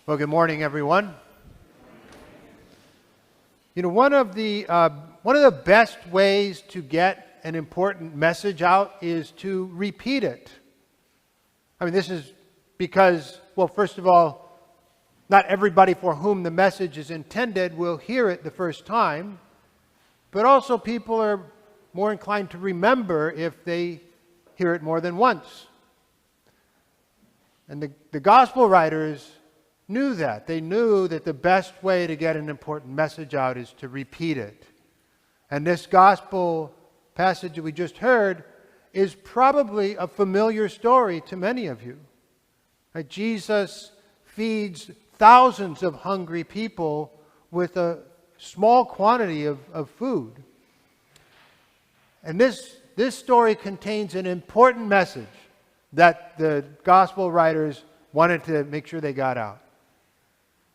Well, good morning, everyone. You know, one of the best ways to get an important message out is to repeat it. I mean, this is because, well, first of all, not everybody for whom the message is intended will hear it the first time, but also people are more inclined to remember if they hear it more than once. And the gospel writers knew that. They knew that the best way to get an important message out is to repeat it. And this gospel passage that we just heard is probably a familiar story to many of you. Right? Jesus feeds thousands of hungry people with a small quantity of food. And this story contains an important message that the gospel writers wanted to make sure they got out.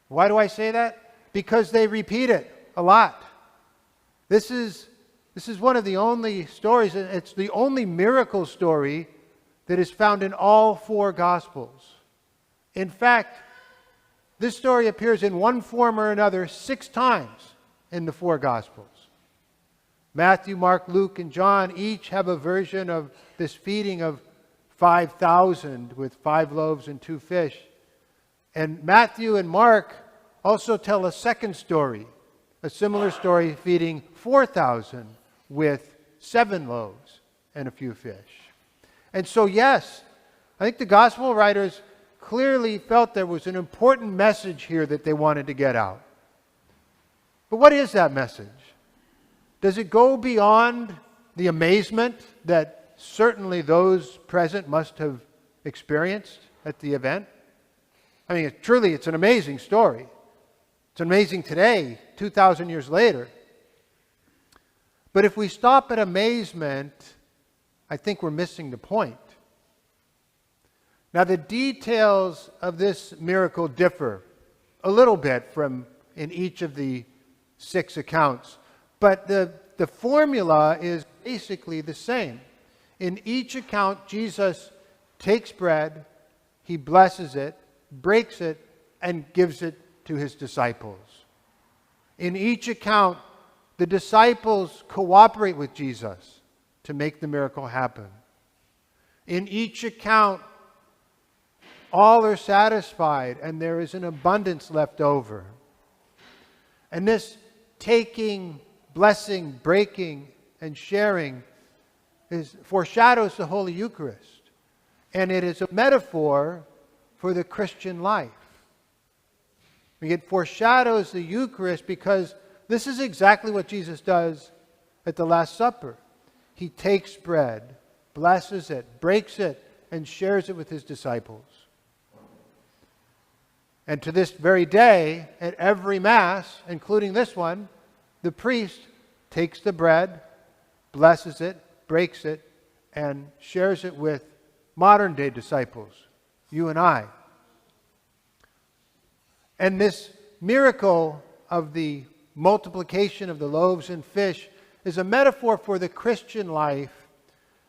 Why do I say that? Because they repeat it a lot. This is one of the only stories, and it's the only miracle story that is found in all four Gospels. In fact, this story appears in one form or another 6 times in the four Gospels. Matthew, Mark, Luke, and John each have a version of this feeding of 5,000 with 5 loaves and 2 fish. And Matthew and Mark also tell a second story, a similar story feeding 4,000 with 7 loaves and a few fish. And so, yes, I think the gospel writers clearly felt there was an important message here that they wanted to get out. But what is that message? Does it go beyond the amazement that certainly those present must have experienced at the event? I mean, truly, it's an amazing story. It's amazing today, 2,000 years later. But if we stop at amazement, I think we're missing the point. Now, the details of this miracle differ a little bit from in each of the 6 accounts, but the formula is basically the same. In each account, Jesus takes bread, he blesses it, breaks it, and gives it to his disciples. In each account, the disciples cooperate with Jesus to make the miracle happen. In each account, all are satisfied and there is an abundance left over. And this taking, blessing, breaking, and sharing foreshadows the Holy Eucharist. And it is a metaphor for the Christian life. It foreshadows the Eucharist because this is exactly what Jesus does at the Last Supper. He takes bread, blesses it, breaks it, and shares it with his disciples. And to this very day, at every Mass, including this one, the priest takes the bread, blesses it, breaks it, and shares it with modern-day disciples, you and I. And this miracle of the multiplication of the loaves and fish is a metaphor for the Christian life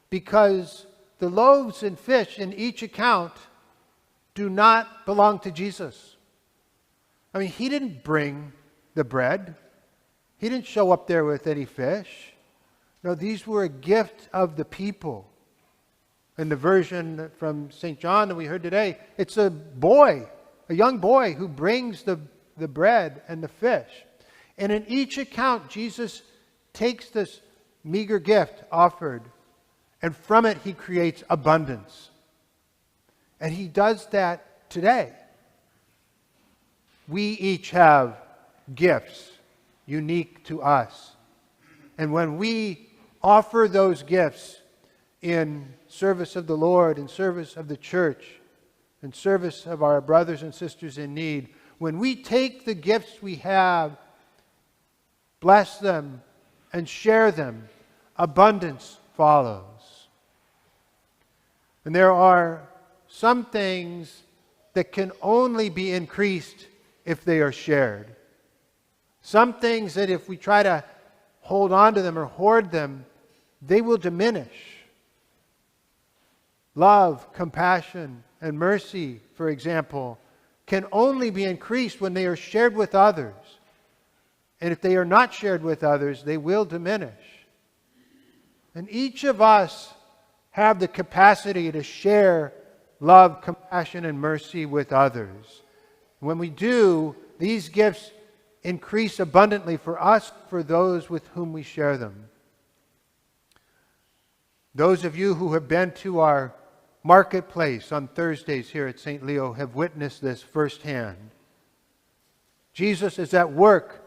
because the loaves and fish in each account do not belong to Jesus. I mean, he didn't bring the bread. He didn't show up there with any fish. No, these were a gift of the people. In the version from St. John that we heard today, it's a boy, a young boy who brings the bread and the fish. And in each account, Jesus takes this meager gift offered, and from it he creates abundance. And he does that today. We each have gifts unique to us. And when we offer those gifts in service of the Lord, in service of the church, in service of our brothers and sisters in need, when we take the gifts we have, bless them, and share them, abundance follows. And there are some things that can only be increased if they are shared. Some things that if we try to hold on to them or hoard them, they will diminish. Love, compassion, and mercy, for example, can only be increased when they are shared with others. And if they are not shared with others, they will diminish. And each of us have the capacity to share love, compassion, and mercy with others. When we do, these gifts increase abundantly for us, for those with whom we share them. Those of you who have been to our marketplace on Thursdays here at St. Leo have witnessed this firsthand. Jesus is at work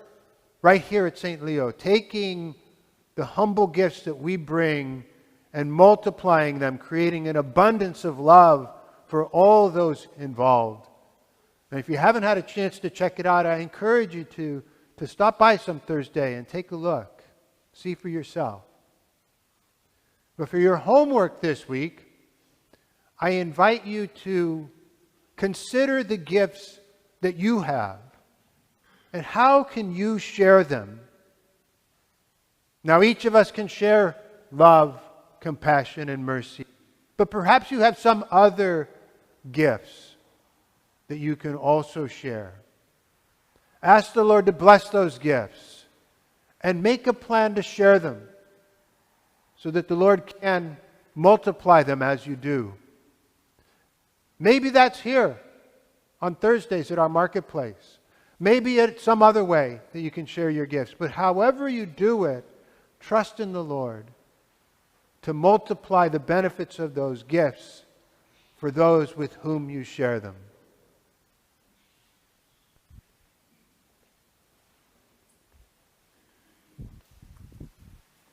right here at St. Leo, taking the humble gifts that we bring and multiplying them, creating an abundance of love for all those involved. And if you haven't had a chance to check it out, I encourage you to stop by some Thursday and take a look. See for yourself. But for your homework this week, I invite you to consider the gifts that you have and how can you share them. Now, each of us can share love, compassion, and mercy, but perhaps you have some other gifts that you can also share. Ask the Lord to bless those gifts and make a plan to share them so that the Lord can multiply them as you do. Maybe that's here on Thursdays at our marketplace. Maybe it's some other way that you can share your gifts. But however you do it, trust in the Lord to multiply the benefits of those gifts for those with whom you share them.